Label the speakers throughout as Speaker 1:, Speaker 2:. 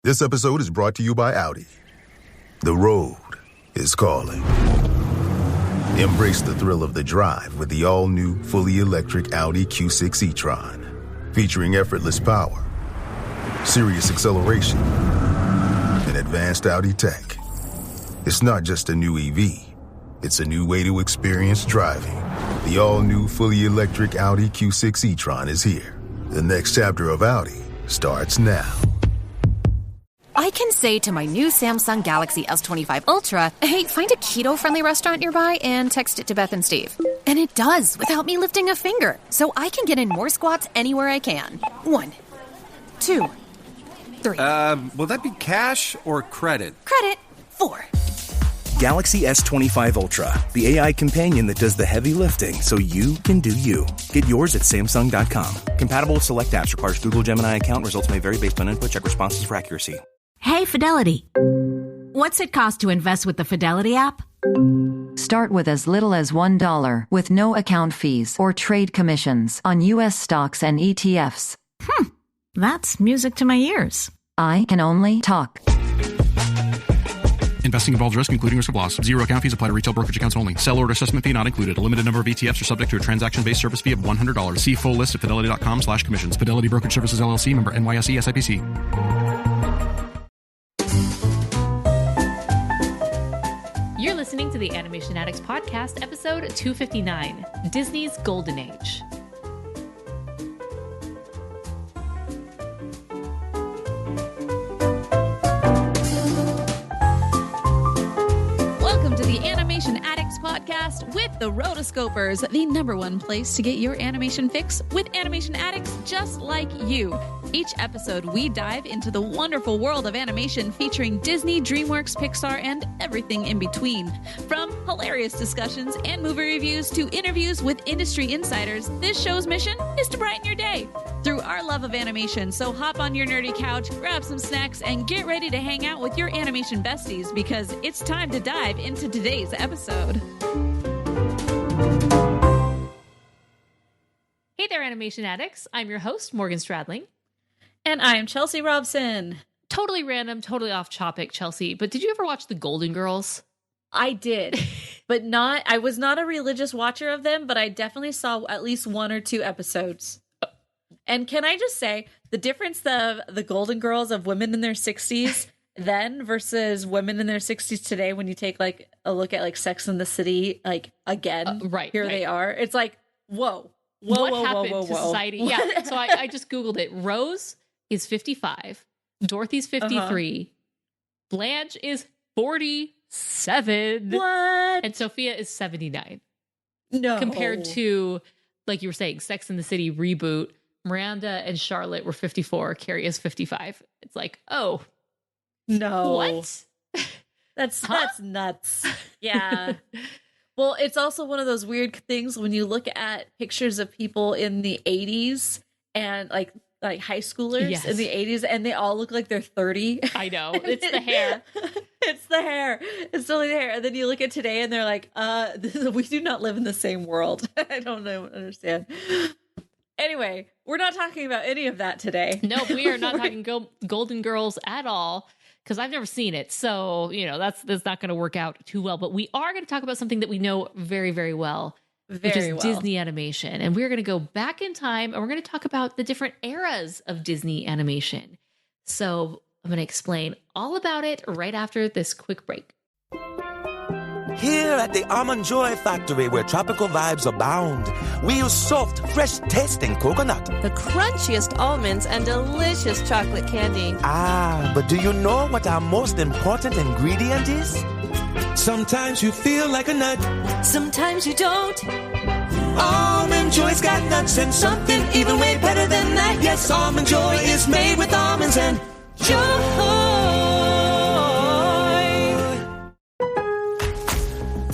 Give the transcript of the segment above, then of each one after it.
Speaker 1: This episode is brought to you by Audi. The road is calling. Embrace the thrill of the drive with the all-new, fully electric Audi Q6 e-tron. Featuring effortless power, serious acceleration, and advanced Audi tech. It's not just a new EV. It's a new way to experience driving. The all-new, fully electric Audi Q6 e-tron is here. The next chapter of Audi starts now.
Speaker 2: I can say to my new Samsung Galaxy S25 Ultra, hey, find a keto-friendly restaurant nearby and text it to Beth and Steve. And it does, without me lifting a finger. So I can get in more squats anywhere I can. 1, 2, 3.
Speaker 3: Will that be cash or credit?
Speaker 2: Credit. 4.
Speaker 4: Galaxy S25 Ultra, the AI companion that does the heavy lifting so you can do you. Get yours at Samsung.com. Compatible with select apps. Requires Google Gemini account. Results may vary based on input. Check responses for accuracy.
Speaker 5: Hey, Fidelity. What's it cost to invest with the Fidelity app?
Speaker 6: Start with as little as $1 with no account fees or trade commissions on U.S. stocks and ETFs.
Speaker 5: That's music to my ears.
Speaker 6: I can only talk.
Speaker 7: Investing involves risk, including risk of loss. Zero account fees apply to retail brokerage accounts only. Sell order assessment fee not included. A limited number of ETFs are subject to a transaction-based service fee of $100. See full list at fidelity.com/commissions. Fidelity Brokerage Services, LLC, member NYSE, SIPC.
Speaker 8: You're listening to the Animation Addicts Podcast, episode 259, Disney's Golden Age. Welcome to the Animation Addicts Podcast with the Rotoscopers, the number one place to get your animation fix with animation addicts just like you. Each episode, we dive into the wonderful world of animation featuring Disney, DreamWorks, Pixar, and everything in between. From hilarious discussions and movie reviews to interviews with industry insiders, this show's mission is to brighten your day through our love of animation. So hop on your nerdy couch, grab some snacks, and get ready to hang out with your animation besties because it's time to dive into today's episode. Hey there, Animation Addicts. I'm your host, Morgan Stradling.
Speaker 9: And I'm Chelsea Robson.
Speaker 8: Totally random, totally off topic, Chelsea, but did you ever watch The Golden Girls?
Speaker 9: I did, but I was not a religious watcher of them, but I definitely saw at least 1 or 2 episodes. And can I just say, the difference of the Golden Girls of women in their 60s then versus women in their 60s today, when you take like a look at like Sex and the City, like again, here they are. It's like, whoa,
Speaker 8: what happened to society? Yeah, so I just Googled it. Rose is 55. Dorothy's 53. Blanche is 47.
Speaker 9: What?
Speaker 8: And Sophia is 79.
Speaker 9: No.
Speaker 8: Compared to, like you were saying, Sex and the City reboot, Miranda and Charlotte were 54. Carrie is 55. It's like, oh.
Speaker 9: No.
Speaker 8: What?
Speaker 9: That's nuts. Yeah. Well, it's also one of those weird things when you look at pictures of people in the 80s and like high schoolers in the 80s, and they all look like they're 30.
Speaker 8: I know. It's the hair.
Speaker 9: It's the hair. It's totally the hair. And then you look at today and they're like, we do not live in the same world. I don't understand. Anyway, we're not talking about any of that today.
Speaker 8: No, we are not talking Golden Girls at all, because I've never seen it. So, that's not going to work out too well. But we are going to talk about something that we know very, very well, which is Disney animation. And we're going to go back in time and we're going to talk about the different eras of Disney animation. So I'm going to explain all about it right after this quick break.
Speaker 10: Here at the Almond Joy Factory, where tropical vibes abound, we use soft, fresh-tasting coconut.
Speaker 11: The crunchiest almonds and delicious chocolate candy.
Speaker 10: Ah, but do you know what our most important ingredient is? Sometimes you feel like a nut.
Speaker 11: Sometimes you don't.
Speaker 10: Almond Joy's got nuts and something even way better than that. Yes, Almond Joy is made with almonds and joy.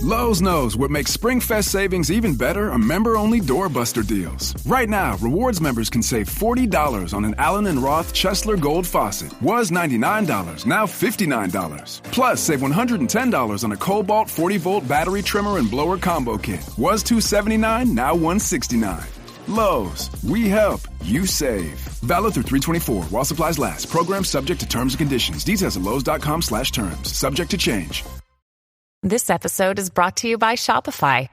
Speaker 12: Lowe's knows what makes SpringFest savings even better are member-only doorbuster deals. Right now, rewards members can save $40 on an Allen & Roth Chesler Gold faucet. Was $99, now $59. Plus, save $110 on a Cobalt 40-volt battery trimmer and blower combo kit. Was $279, now $169. Lowe's, we help, you save. Valid through 3/24 while supplies last. Program subject to terms and conditions. Details at lowes.com/terms. Subject to change.
Speaker 13: This episode is brought to you by Shopify.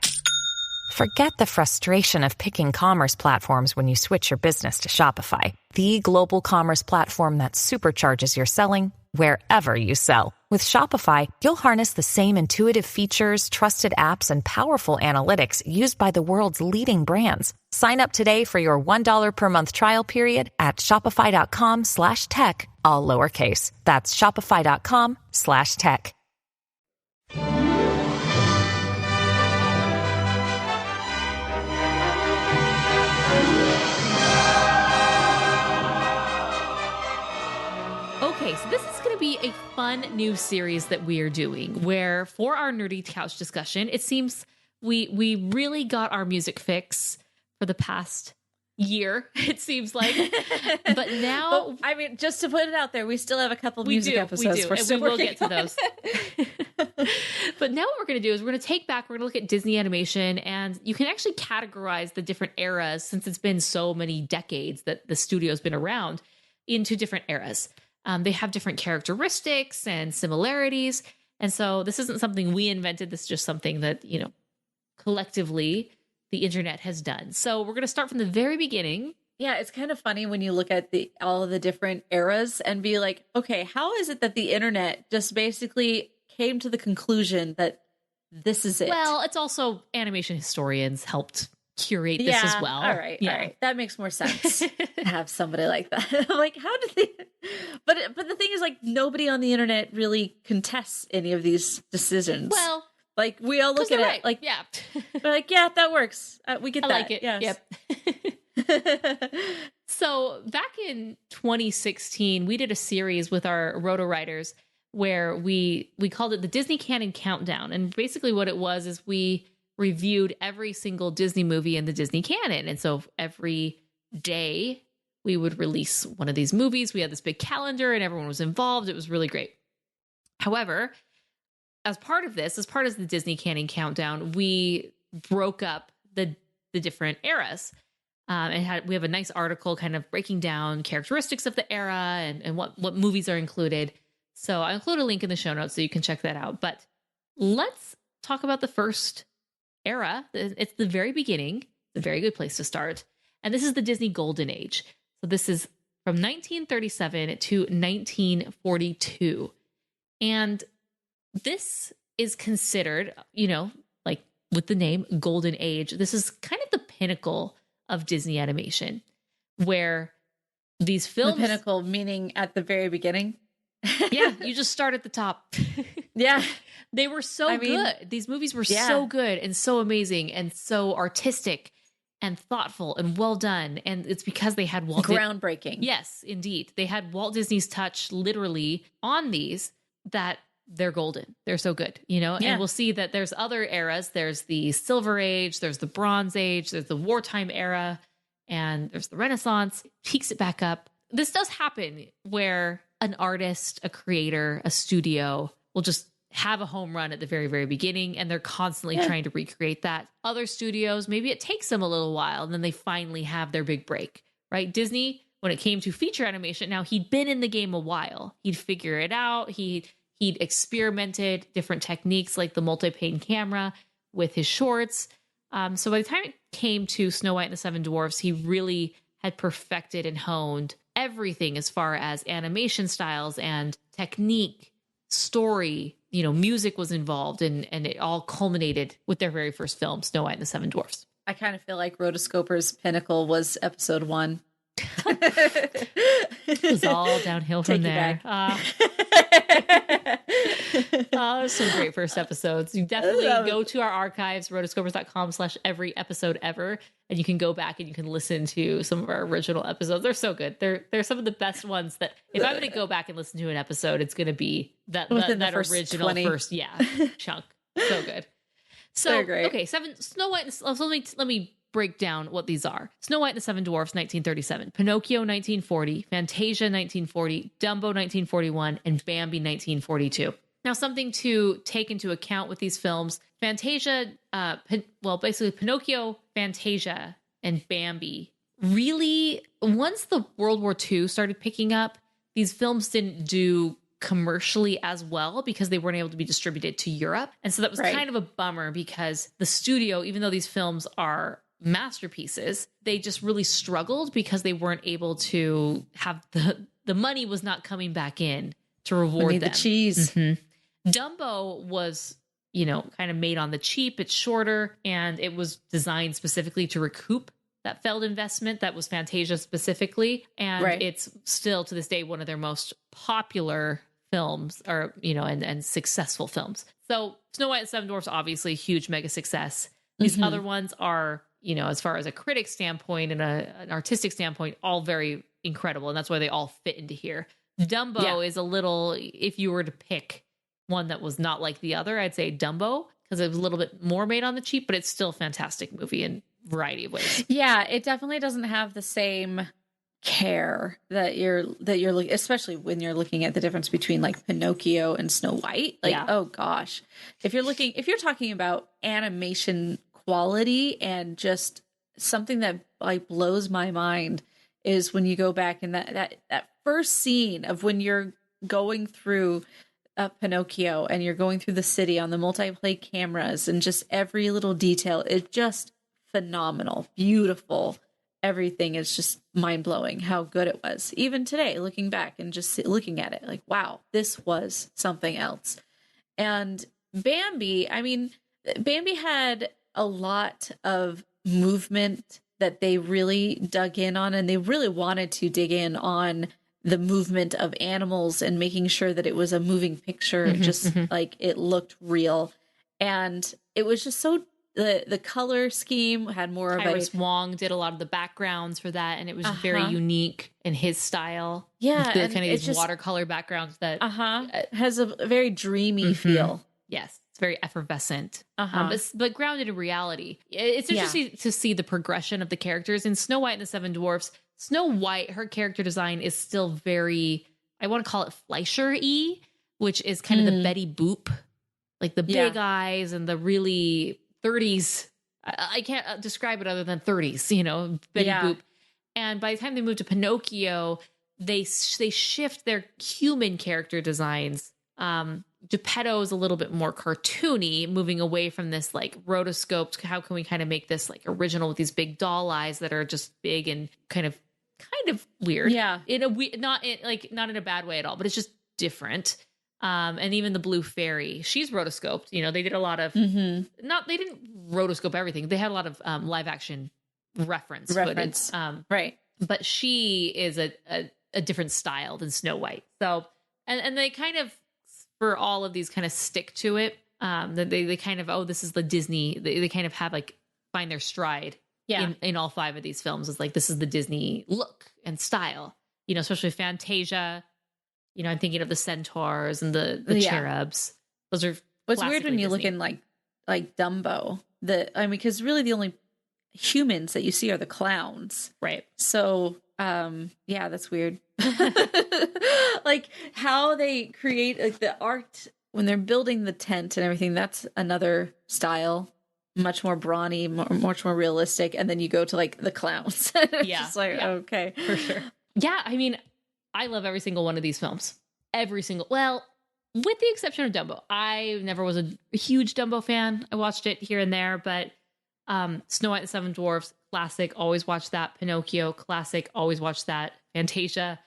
Speaker 13: Forget the frustration of picking commerce platforms when you switch your business to Shopify, the global commerce platform that supercharges your selling wherever you sell. With Shopify, you'll harness the same intuitive features, trusted apps, and powerful analytics used by the world's leading brands. Sign up today for your $1 per month trial period at shopify.com/tech, all lowercase. That's shopify.com/tech.
Speaker 9: Okay, so this is going to be a fun new series that we are doing where for our nerdy couch discussion, it seems we really got our music fix for the past year, it seems like. But now,
Speaker 8: I mean, just to put it out there, we still have a couple music episodes.
Speaker 9: We do, and we will get to those. But now what we're going to do is we're going to look at Disney animation, and you can actually categorize the different eras, since it's been so many decades that the studio's been around, into different eras. They have different characteristics and similarities. And so this isn't something we invented. This is just something that, collectively the internet has done. So we're going to start from the very beginning.
Speaker 8: Yeah, it's kind of funny when you look at all of the different eras and be like, okay, how is it that the internet just basically came to the conclusion that this is it?
Speaker 9: Well, it's also animation historians helped curate this as well.
Speaker 8: All right. That makes more sense to have somebody like that. I'm like, how did they? But the thing is, like, nobody on the internet really contests any of these decisions.
Speaker 9: Well,
Speaker 8: like, we all look at it like,
Speaker 9: yeah,
Speaker 8: we're like, yeah, that works. We get
Speaker 9: I
Speaker 8: that.
Speaker 9: like it.
Speaker 8: Yes.
Speaker 9: Yep. So back in 2016, we did a series with our Roto writers where we called it the Disney Canon Countdown. And basically what it was is we reviewed every single Disney movie in the Disney canon. And so every day we would release one of these movies. We had this big calendar and everyone was involved. It was really great. However, as part of the Disney Canon Countdown, we broke up the different eras. And we have a nice article kind of breaking down characteristics of the era and what movies are included. So I'll include a link in the show notes so you can check that out. But let's talk about the first era. It's the very beginning. It's a very good place to start. And this is the Disney Golden Age. So this is from 1937 to 1942. And this is considered, like with the name Golden Age, this is kind of the pinnacle of Disney animation, where these films...
Speaker 8: The pinnacle meaning at the very beginning?
Speaker 9: Yeah, you just start at the top.
Speaker 8: Yeah.
Speaker 9: They were so good. These movies were so good and so amazing and so artistic and thoughtful and well done. And it's because they had
Speaker 8: groundbreaking.
Speaker 9: Yes, indeed. They had Walt Disney's touch literally on these that they're golden. They're so good, And we'll see that there's other eras. There's the Silver Age, there's the Bronze Age, there's the wartime era, and there's the Renaissance. It peaks it back up. This does happen where an artist, a creator, a studio will just have a home run at the very, very beginning, and they're constantly trying to recreate that. Other studios, maybe it takes them a little while, and then they finally have their big break, right? Disney, when it came to feature animation, now he'd been in the game a while. He'd figure it out. He'd experimented different techniques like the multi-pane camera with his shorts. So by the time it came to Snow White and the Seven Dwarfs, he really had perfected and honed everything as far as animation styles and technique, story, music was involved, and it all culminated with their very first film, Snow White and the Seven Dwarfs.
Speaker 8: I kind of feel like Rotoscopers' pinnacle was episode 1.
Speaker 9: It was all downhill from there. There's some great first episodes. You definitely go to our archives, rotoscopers.com/every episode ever, and you can go back and you can listen to some of our original episodes. They're so good. They're some of the best ones that if I'm going to go back and listen to an episode, it's going to be that original
Speaker 8: 20.
Speaker 9: first chunk. So good. So
Speaker 8: great.
Speaker 9: Okay, Snow White. So let me break down what these are. Snow White and the Seven Dwarfs, 1937. Pinocchio, 1940. Fantasia, 1940. Dumbo, 1941. And Bambi, 1942. Now, something to take into account with these films, Fantasia, basically Pinocchio, Fantasia, and Bambi really, once the World War II started picking up, these films didn't do commercially as well because they weren't able to be distributed to Europe. And so that was kind of a bummer because the studio, even though these films are masterpieces, they just really struggled because they weren't able to have the money was not coming back in to reward them.
Speaker 14: The cheese.
Speaker 9: Dumbo was, kind of made on the cheap. It's shorter and it was designed specifically to recoup that failed investment. That was Fantasia specifically. And it's still to this day one of their most popular films or, and successful films. So Snow White and Seven Dwarfs, obviously a huge mega success. These other ones are, as far as a critic standpoint and an artistic standpoint, all very incredible. And that's why they all fit into here. Dumbo is a little, if you were to pick one that was not like the other, I'd say Dumbo, because it was a little bit more made on the cheap, but it's still a fantastic movie in a variety of ways.
Speaker 14: Yeah, it definitely doesn't have the same care that you're looking, especially when you're looking at the difference between like Pinocchio and Snow White. Oh gosh, if you're talking about animation quality and just something that like blows my mind is when you go back and that first scene of when you're going through Pinocchio and you're going through the city on the multiplay cameras and just every little detail is just phenomenal, beautiful. Everything is just mind-blowing how good it was. Even today, looking back and just looking at it, like, wow, this was something else. And Bambi, Bambi had a lot of movement that they really dug in on, and they really wanted to dig in on the movement of animals and making sure that it was a moving picture, like it looked real. And it was just so... The color scheme had more of
Speaker 9: Iris Wong did a lot of the backgrounds for that, and it was very unique in his style.
Speaker 14: Yeah,
Speaker 9: the kind of these watercolor backgrounds that
Speaker 14: has a very dreamy feel.
Speaker 9: Yes, it's very effervescent, but grounded in reality. It's interesting to see the progression of the characters in Snow White and the Seven Dwarfs. Snow White, her character design is still very, I want to call it Fleischer-y, which is kind of the Betty Boop, like the big eyes and the really 30s. I can't describe it other than 30s, Betty Boop. And by the time they move to Pinocchio, they shift their human character designs. Geppetto is a little bit more cartoony, moving away from this like rotoscoped. How can we kind of make this like original with these big doll eyes that are just big and kind of weird? Yeah, not in a bad way at all, but it's just different. And even the Blue Fairy, she's rotoscoped. They did a lot of they didn't rotoscope everything. They had a lot of live action reference footage.
Speaker 14: Right.
Speaker 9: But she is a different style than Snow White. So and they kind of, for all of these, kind of stick to it. That they kind of, this is the Disney. They kind of have like find their stride. Yeah. In all 5 of these films, is like this is the Disney look and style. Especially Fantasia. I'm thinking of the centaurs and the cherubs. Those are
Speaker 14: what's weird when you
Speaker 9: Disney.
Speaker 14: look in like Dumbo. Because really the only humans that you see are the clowns,
Speaker 9: right?
Speaker 14: So that's weird. Like how they create like the art when they're building the tent and everything. That's another style, much more brawny, much more realistic. And then you go to like the clowns. Okay,
Speaker 9: for sure. Yeah, I love every single one of these films. Well, with the exception of Dumbo. I never was a huge Dumbo fan. I watched it here and there, but Snow White and the Seven Dwarfs, classic, always watch that. Pinocchio, classic, always watch that. Fantasia,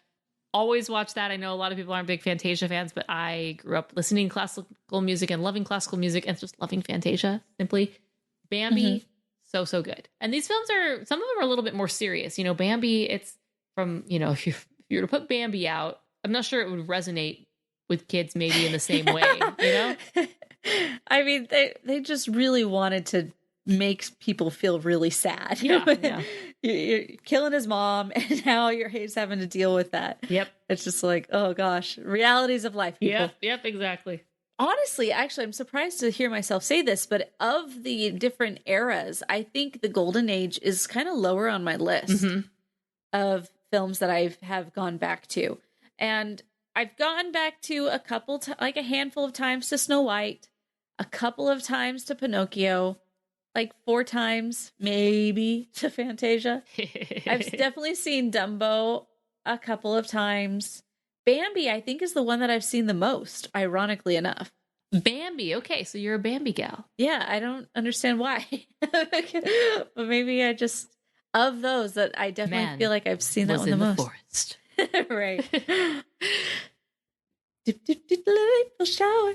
Speaker 9: always watch that. I know a lot of people aren't big Fantasia fans, but I grew up listening to classical music and loving classical music and just loving Fantasia, simply. Bambi, so good. And these films some of them are a little bit more serious. Bambi, it's from, if you were to put Bambi out, I'm not sure it would resonate with kids maybe in the same way,
Speaker 14: They just really wanted to make people feel really sad. You're killing his mom and now he's having to deal with that.
Speaker 9: Yep.
Speaker 14: It's just like, oh gosh, realities of life, people.
Speaker 9: Yep, exactly.
Speaker 14: Honestly, actually, I'm surprised to hear myself say this, but of the different eras, I think the Golden Age is kind of lower on my list of films that I have gone back to. And I've gone back to a handful of times to Snow White, a couple of times to Pinocchio. like 4 times, maybe, to Fantasia. I've definitely seen Dumbo a couple of times. Bambi, I think, is the one that I've seen the most, ironically enough.
Speaker 9: Bambi. Okay, so you're a Bambi gal.
Speaker 14: Yeah, I don't understand why. But maybe I just, of those, that I definitely feel like I've seen that one the most.
Speaker 9: Forest.
Speaker 14: Right. April shower.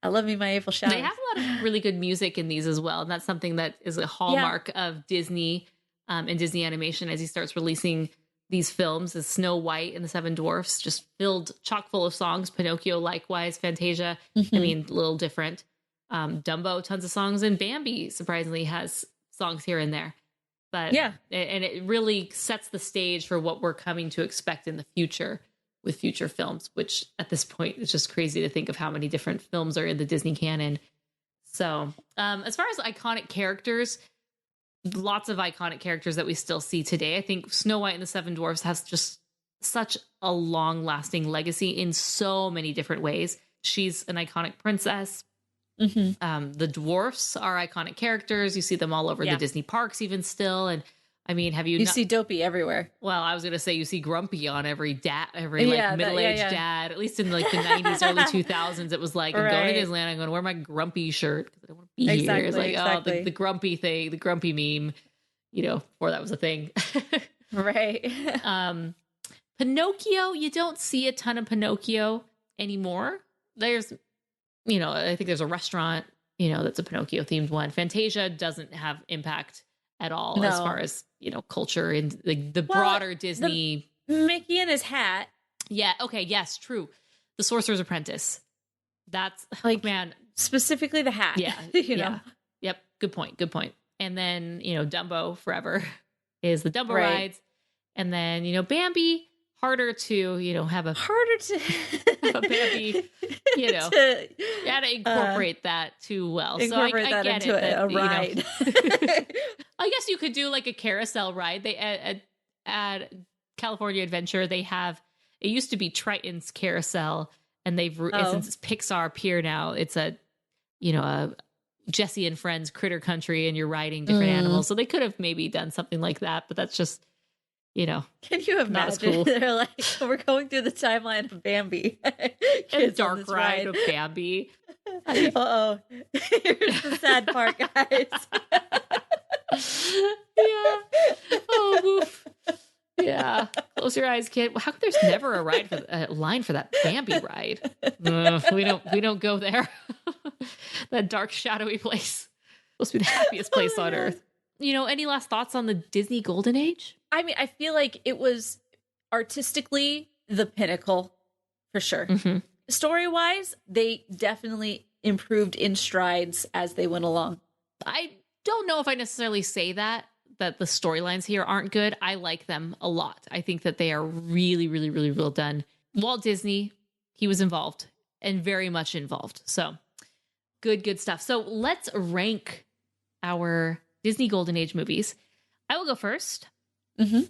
Speaker 14: I love me my April shower.
Speaker 9: They have a lot of really good music in these as well. And that's something that is a hallmark of Disney and Disney Animation as he starts releasing these films. As Snow White and the Seven Dwarfs, just filled chock full of songs. Pinocchio, likewise. Fantasia, I mean, a little different. Dumbo, tons of songs. And Bambi, surprisingly, has songs here and there. But and it really sets the stage for what we're coming to expect in the future with future films, which at this point is just crazy to think of how many different films are in the Disney canon. So as far as iconic characters, lots of iconic characters that we still see today. I think Snow White and the Seven Dwarfs has just such a long lasting legacy in so many different ways. She's an iconic princess. The dwarfs are iconic characters. You see them all over the Disney parks even still. And I mean, have you
Speaker 14: see Dopey everywhere.
Speaker 9: Well, I was going to say you see Grumpy on every middle-aged dad, at least in like the 90s, early 2000s. It was like, I'm going to Disneyland, I'm going to wear my Grumpy shirt because I don't want to be here. It's like, the Grumpy thing, the Grumpy meme, before that was a thing.
Speaker 14: Right.
Speaker 9: Pinocchio, you don't see a ton of Pinocchio anymore. There's, I think there's a restaurant, that's a Pinocchio themed one. Fantasia doesn't have impact at all as far as, culture and the broader Disney.
Speaker 14: Mickey and his hat.
Speaker 9: Yeah. Okay. Yes. True. The Sorcerer's Apprentice. That's like, man,
Speaker 14: specifically the hat.
Speaker 9: Yeah.
Speaker 14: Yeah.
Speaker 9: Yep. Good point. And then, Dumbo forever is the Dumbo rides. And then, Bambi, harder to, have a Bambi, you gotta incorporate that too well.
Speaker 14: Incorporate
Speaker 9: so I
Speaker 14: that
Speaker 9: get
Speaker 14: into
Speaker 9: it.
Speaker 14: a ride.
Speaker 9: I guess you could do like a carousel ride. They at California Adventure, they have, it used to be Triton's Carousel, and since it's Pixar Pier now, it's a Jesse and Friends Critter Country, and you're riding different animals. So they could have maybe done something like that, but that's just,
Speaker 14: Can you imagine?
Speaker 9: Cool.
Speaker 14: They're like, we're going through the timeline of Bambi.
Speaker 9: A dark ride of Bambi.
Speaker 14: Uh-oh. Here's the sad part, guys.
Speaker 9: Yeah. Oh, woof. Yeah. Close your eyes, kid. How come there's never a line for that Bambi ride? We don't go there. That dark, shadowy place. Supposed to be the happiest place on earth. Any last thoughts on the Disney Golden Age?
Speaker 14: I mean, I feel like it was artistically the pinnacle for sure. Story-wise, they definitely improved in strides as they went along.
Speaker 9: I don't know if I necessarily say that the storylines here aren't good. I like them a lot. I think that they are really, really, really well done. Walt Disney, he was involved and very much involved. So good stuff. So let's rank our Disney Golden Age movies. I will go first.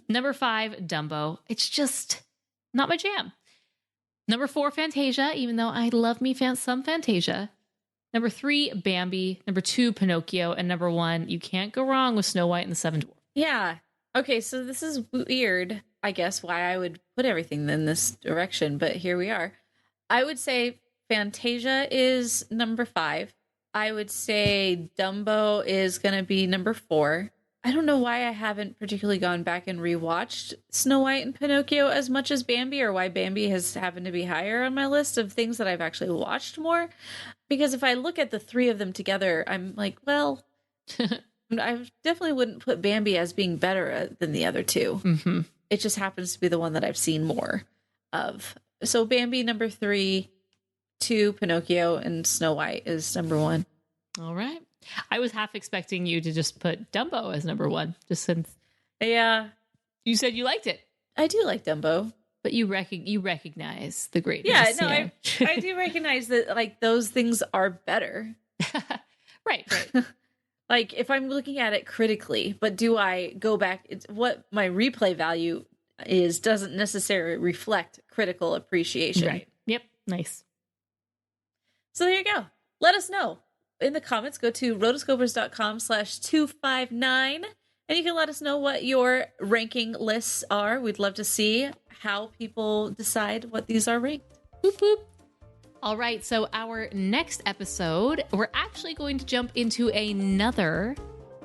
Speaker 9: Number 5, Dumbo. It's just not my jam. Number 4, Fantasia, even though I love me some Fantasia. Number 3, Bambi. Number 2, Pinocchio. And number 1, you can't go wrong with Snow White and the Seven Dwarfs.
Speaker 14: Yeah. Okay, so this is weird, I guess, why I would put everything in this direction, but here we are. I would say Fantasia is number 5. I would say Dumbo is going to be number 4. I don't know why I haven't particularly gone back and rewatched Snow White and Pinocchio as much as Bambi, or why Bambi has happened to be higher on my list of things that I've actually watched more. Because if I look at the 3 of them together, I'm like, well, I definitely wouldn't put Bambi as being better than the other 2. It just happens to be the one that I've seen more of. So Bambi number 3, 2 Pinocchio, and Snow White is number 1.
Speaker 9: All right. I was half expecting you to just put Dumbo as number 1, just since.
Speaker 14: Yeah.
Speaker 9: You said you liked it.
Speaker 14: I do like Dumbo.
Speaker 9: But you recognize the greatness.
Speaker 14: Yeah, no, I do recognize that, like, those things are better.
Speaker 9: Right.
Speaker 14: Like, if I'm looking at it critically, but do I go back? What my replay value is doesn't necessarily reflect critical appreciation.
Speaker 9: Right. Yep. Nice.
Speaker 14: So there you go. Let us know. in the comments, go to rotoscopers.com/259 and you can let us know what your ranking lists are. We'd love to see how people decide what these are ranked.
Speaker 8: Boop, boop. All right, so our next episode, we're actually going to jump into another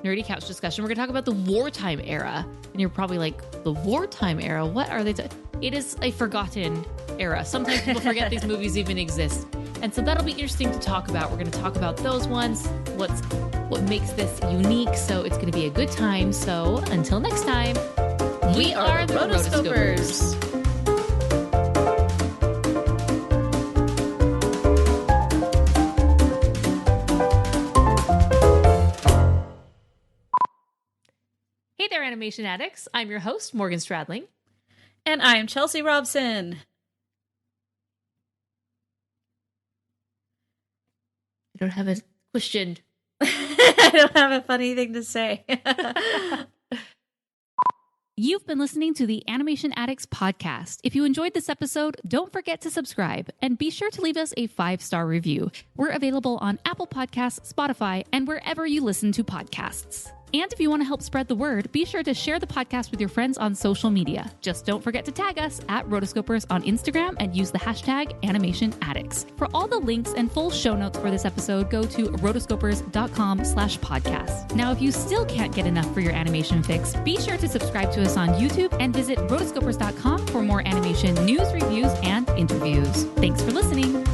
Speaker 8: Nerdy Couch discussion. We're going to talk about the wartime era. And you're probably like, the wartime era? What are they? It is a forgotten era. Sometimes people forget these movies even exist. And so that'll be interesting to talk about. We're going to talk about those ones, what makes this unique. So it's going to be a good time. So until next time, we are the Rotoscopers. Hey there, Animation Addicts. I'm your host, Morgan Stradling.
Speaker 14: And I'm Chelsea Robson.
Speaker 8: I don't have a question.
Speaker 14: I don't have a funny thing to say.
Speaker 8: You've been listening to the Animation Addicts Podcast. If you enjoyed this episode, don't forget to subscribe and be sure to leave us a 5-star review. We're available on Apple Podcasts, Spotify, and wherever you listen to podcasts. And if you want to help spread the word, be sure to share the podcast with your friends on social media. Just don't forget to tag us at Rotoscopers on Instagram and use the hashtag Animation Addicts. For all the links and full show notes for this episode, go to rotoscopers.com/podcast. Now, if you still can't get enough for your animation fix, be sure to subscribe to us on YouTube and visit rotoscopers.com for more animation news, reviews, and interviews. Thanks for listening.